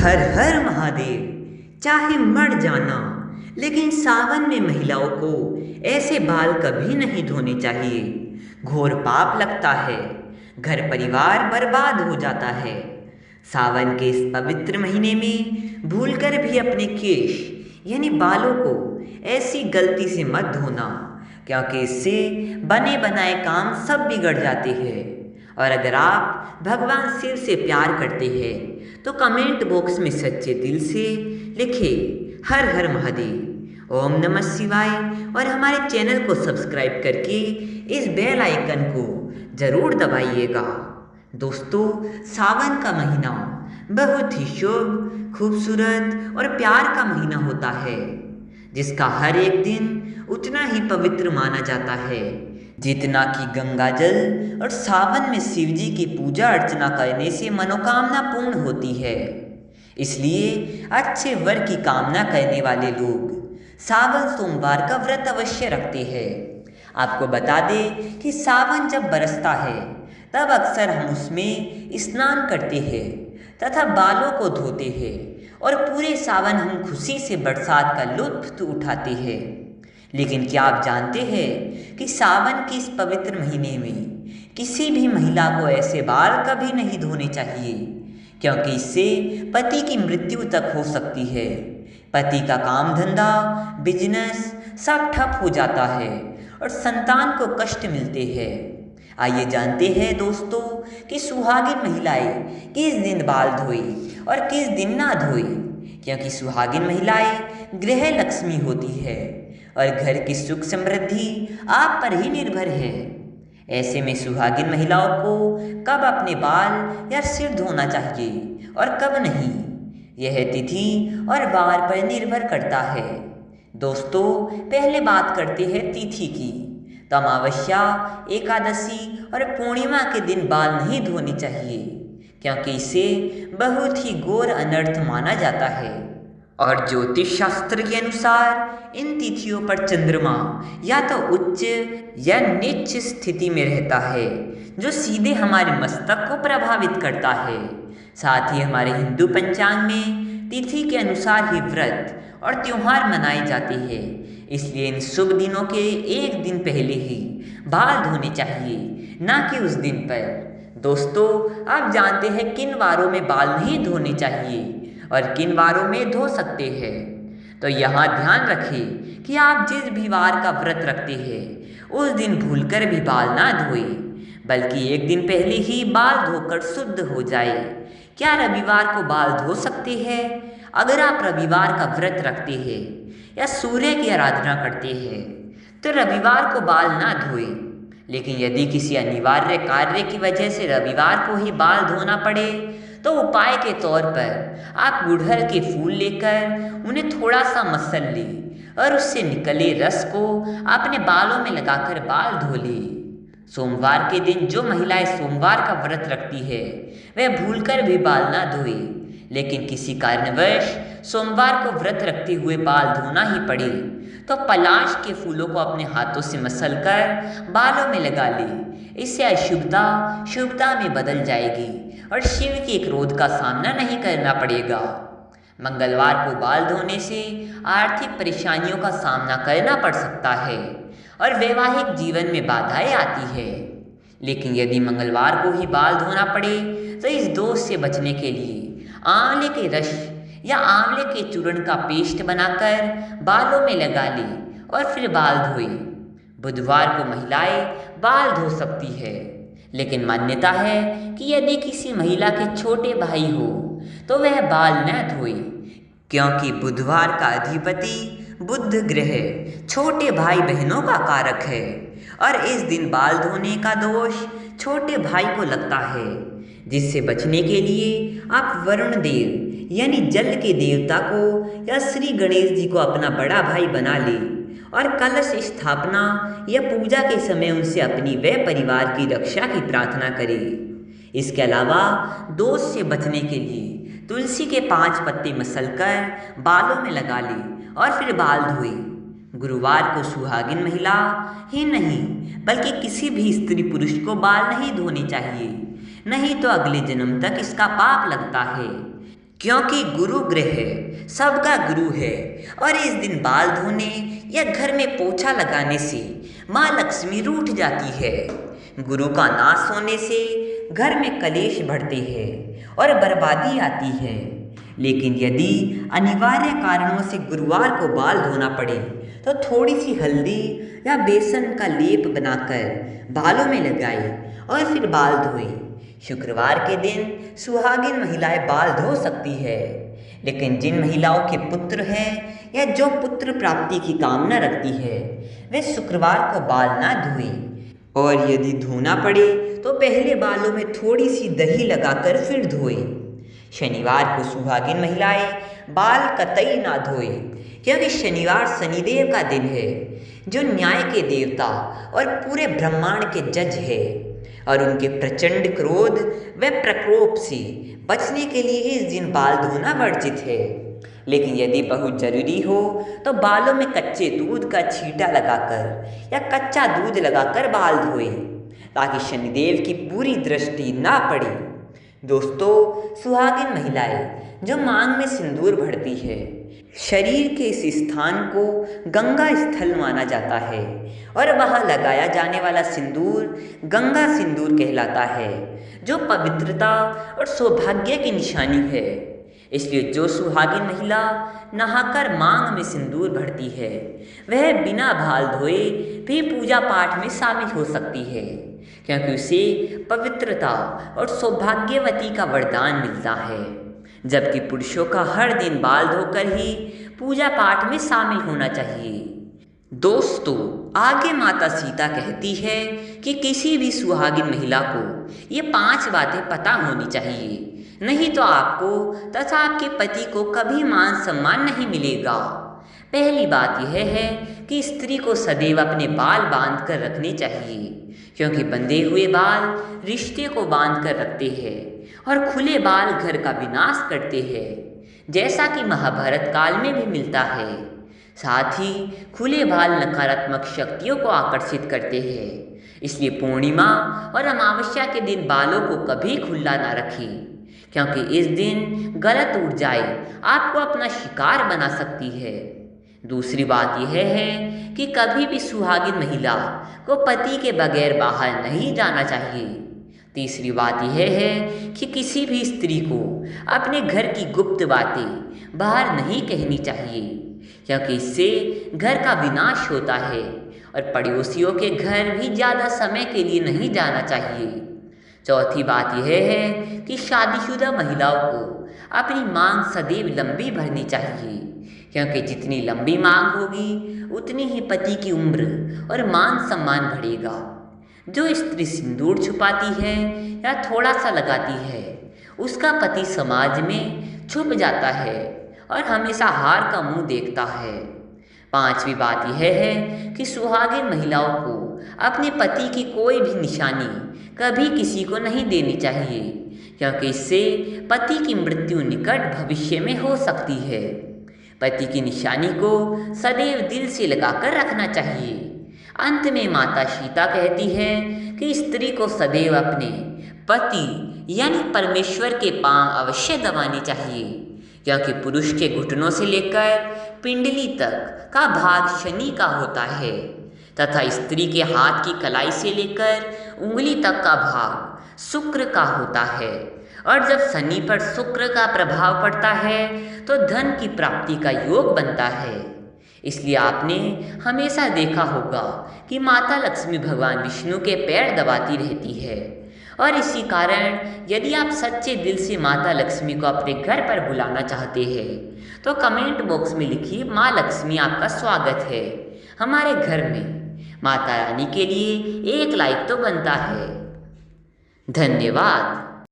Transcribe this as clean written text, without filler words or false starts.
हर हर महादेव। चाहे मर जाना, लेकिन सावन में महिलाओं को ऐसे बाल कभी नहीं धोने चाहिए। घोर पाप लगता है, घर परिवार बर्बाद हो जाता है। सावन के इस पवित्र महीने में भूलकर भी अपने केश यानी बालों को ऐसी गलती से मत धोना, क्योंकि इससे बने बनाए काम सब बिगड़ जाते हैं। और अगर आप भगवान शिव से प्यार करते हैं तो कमेंट बॉक्स में सच्चे दिल से लिखें हर हर महादेव, ओम नमः शिवाय, और हमारे चैनल को सब्सक्राइब करके इस बेल आइकन को ज़रूर दबाइएगा। दोस्तों, सावन का महीना बहुत ही शुभ, खूबसूरत और प्यार का महीना होता है, जिसका हर एक दिन उतना ही पवित्र माना जाता है जितना कि गंगा जल। और सावन में शिव जी की पूजा अर्चना करने से मनोकामना पूर्ण होती है। इसलिए अच्छे वर की कामना करने वाले लोग सावन सोमवार का व्रत अवश्य रखते हैं। आपको बता दें कि सावन जब बरसता है तब अक्सर हम उसमें स्नान करते हैं तथा बालों को धोते हैं, और पूरे सावन हम खुशी से बरसात का लुत्फ उठाते हैं। लेकिन क्या आप जानते हैं कि सावन के इस पवित्र महीने में किसी भी महिला को ऐसे बाल कभी नहीं धोने चाहिए, क्योंकि इससे पति की मृत्यु तक हो सकती है। पति का काम धंधा, बिजनेस सब ठप हो जाता है और संतान को कष्ट मिलते हैं। आइए जानते हैं दोस्तों कि सुहागिन महिलाएं किस दिन बाल धोए और किस दिन ना धोए, क्योंकि सुहागिन महिलाएं गृह लक्ष्मी होती है और घर की सुख समृद्धि आप पर ही निर्भर है। ऐसे में सुहागिन महिलाओं को कब अपने बाल या सिर धोना चाहिए और कब नहीं, यह तिथि और वार पर निर्भर करता है। दोस्तों, पहले बात करते हैं तिथि की। तो अमावस्या, एकादशी और पूर्णिमा के दिन बाल नहीं धोने चाहिए, क्योंकि इसे बहुत ही घोर अनर्थ माना जाता है। और ज्योतिष शास्त्र के अनुसार इन तिथियों पर चंद्रमा या तो उच्च या नीच स्थिति में रहता है, जो सीधे हमारे मस्तक को प्रभावित करता है। साथ ही हमारे हिंदू पंचांग में तिथि के अनुसार ही व्रत और त्योहार मनाए जाते हैं। इसलिए इन शुभ दिनों के एक दिन पहले ही बाल धोने चाहिए, ना कि उस दिन पर। दोस्तों, आप जानते हैं किन वारों में बाल नहीं धोने चाहिए और किन वारों में धो सकते हैं। तो यहाँ ध्यान रखें कि आप जिस भी वार का व्रत रखते हैं उस दिन भूलकर भी बाल ना धोए, बल्कि एक दिन पहले ही बाल धोकर शुद्ध हो जाए। क्या रविवार को बाल धो सकते हैं? अगर आप रविवार का व्रत रखते हैं या सूर्य की आराधना करते हैं तो रविवार को बाल ना धोए। लेकिन यदि किसी अनिवार्य कार्य की वजह से रविवार को ही बाल धोना पड़े तो उपाय के तौर पर आप गुड़हल के फूल लेकर उन्हें थोड़ा सा मसल लें और उससे निकले रस को अपने बालों में लगाकर बाल धो लें। सोमवार के दिन जो महिलाएं सोमवार का व्रत रखती है वह भूलकर भी बाल ना धोए। लेकिन किसी कारणवश सोमवार को व्रत रखते हुए बाल धोना ही पड़े तो पलाश के फूलों को अपने हाथों से मसलकर बालों में लगा ले। इससे अशुभता शुभता में बदल जाएगी और शिव के क्रोध का सामना नहीं करना पड़ेगा। मंगलवार को बाल धोने से आर्थिक परेशानियों का सामना करना पड़ सकता है और वैवाहिक जीवन में बाधाएं आती है। लेकिन यदि मंगलवार को ही बाल धोना पड़े तो इस दोष से बचने के लिए आंवले के रस या आंवले के चूर्ण का पेस्ट बनाकर बालों में लगा ले और फिर बाल धोए। बुधवार को महिलाएं बाल धो सकती है, लेकिन मान्यता है कि यदि किसी महिला के छोटे भाई हो तो वह बाल न धोए, क्योंकि बुधवार का अधिपति बुध ग्रह छोटे भाई बहनों का कारक है और इस दिन बाल धोने का दोष छोटे भाई को लगता है। जिससे बचने के लिए आप वरुण देव यानी जल के देवता को या श्री गणेश जी को अपना बड़ा भाई बना ले और कलश स्थापना या पूजा के समय उनसे अपनी व परिवार की रक्षा की प्रार्थना करें। इसके अलावा दोष से बचने के लिए तुलसी के 5 पत्ते मसलकर बालों में लगा ले और फिर बाल धोए। गुरुवार को सुहागिन महिला ही नहीं बल्कि किसी भी स्त्री पुरुष को बाल नहीं धोने चाहिए, नहीं तो अगले जन्म तक इसका पाप लगता है। क्योंकि गुरु ग्रह सबका गुरु है और इस दिन बाल धोने या घर में पोछा लगाने से माँ लक्ष्मी रूठ जाती है। गुरु का नाश होने से घर में कलेश बढ़ते हैं और बर्बादी आती है। लेकिन यदि अनिवार्य कारणों से गुरुवार को बाल धोना पड़े तो थोड़ी सी हल्दी या बेसन का लेप बनाकर बालों में लगाएं और फिर बाल धोएं। शुक्रवार के दिन सुहागिन महिलाएं बाल धो सकती है, लेकिन जिन महिलाओं के पुत्र हैं या जो पुत्र प्राप्ति की कामना रखती है वे शुक्रवार को बाल ना धोएं। और यदि धोना पड़े तो पहले बालों में थोड़ी सी दही लगाकर फिर धोएं। शनिवार को सुहागिन महिलाएं बाल कतई ना धोएं, क्योंकि शनिवार शनिदेव का दिन है जो न्याय के देवता और पूरे ब्रह्मांड के जज है और उनके प्रचंड क्रोध व प्रकोप से बचने के लिए इस दिन बाल धोना वर्जित है। लेकिन यदि बहुत जरूरी हो तो बालों में कच्चे दूध का छींटा लगाकर या कच्चा दूध लगाकर बाल धोएं, ताकि शनिदेव की पूरी दृष्टि ना पड़े। दोस्तों, सुहागिन महिलाएं जो मांग में सिंदूर भरती है, शरीर के इस स्थान को गंगा स्थल माना जाता है और वहाँ लगाया जाने वाला सिंदूर गंगा सिंदूर कहलाता है, जो पवित्रता और सौभाग्य की निशानी है। इसलिए जो सुहागिन महिला नहाकर मांग में सिंदूर भरती है वह बिना बाल धोए भी पूजा पाठ में शामिल हो सकती है, क्योंकि उसे पवित्रता और सौभाग्यवती का वरदान मिलता है। जबकि पुरुषों का हर दिन बाल धोकर ही पूजा पाठ में शामिल होना चाहिए। दोस्तों, आगे माता सीता कहती है कि किसी भी सुहागिन महिला को ये 5 बातें पता होनी चाहिए, नहीं तो आपको तथा आपके पति को कभी मान सम्मान नहीं मिलेगा। पहली बात यह है कि स्त्री को सदैव अपने बाल बांध कर रखने चाहिए, क्योंकि बंधे हुए बाल रिश्ते को बांध कर रखते हैं और खुले बाल घर का विनाश करते हैं, जैसा कि महाभारत काल में भी मिलता है। साथ ही खुले बाल नकारात्मक शक्तियों को आकर्षित करते हैं, इसलिए पूर्णिमा और अमावस्या के दिन बालों को कभी खुला ना रखें, क्योंकि इस दिन गलत ऊर्जाएं आपको अपना शिकार बना सकती है। दूसरी बात यह है कि कभी भी सुहागिन महिला को पति के बगैर बाहर नहीं जाना चाहिए। तीसरी बात यह है कि किसी भी स्त्री को अपने घर की गुप्त बातें बाहर नहीं कहनी चाहिए, क्योंकि इससे घर का विनाश होता है। और पड़ोसियों के घर भी ज़्यादा समय के लिए नहीं जाना चाहिए। चौथी बात यह है कि शादीशुदा महिलाओं को अपनी मांग सदैव लंबी भरनी चाहिए, क्योंकि जितनी लंबी मांग होगी उतनी ही पति की उम्र और मान सम्मान बढ़ेगा। जो स्त्री सिंदूर छुपाती है या थोड़ा सा लगाती है, उसका पति समाज में छुप जाता है और हमेशा हार का मुंह देखता है। पांचवी बात यह है कि सुहागिन महिलाओं को अपने पति की कोई भी निशानी कभी किसी को नहीं देनी चाहिए, क्योंकि इससे पति की मृत्यु निकट भविष्य में हो सकती है। पति की निशानी को सदैव दिल से लगाकर रखना चाहिए। अंत में माता सीता कहती है कि स्त्री को सदैव अपने पति यानी परमेश्वर के पांव अवश्य दबाने चाहिए, क्योंकि पुरुष के घुटनों से लेकर पिंडली तक का भाग शनि का होता है तथा स्त्री के हाथ की कलाई से लेकर उंगली तक का भाग शुक्र का होता है। और जब शनि पर शुक्र का प्रभाव पड़ता है तो धन की प्राप्ति का योग बनता है। इसलिए आपने हमेशा देखा होगा कि माता लक्ष्मी भगवान विष्णु के पैर दबाती रहती है। और इसी कारण यदि आप सच्चे दिल से माता लक्ष्मी को अपने घर पर बुलाना चाहते हैं तो कमेंट बॉक्स में लिखिए, माँ लक्ष्मी आपका स्वागत है हमारे घर में। माता रानी के लिए एक लाइक तो बनता है। धन्यवाद।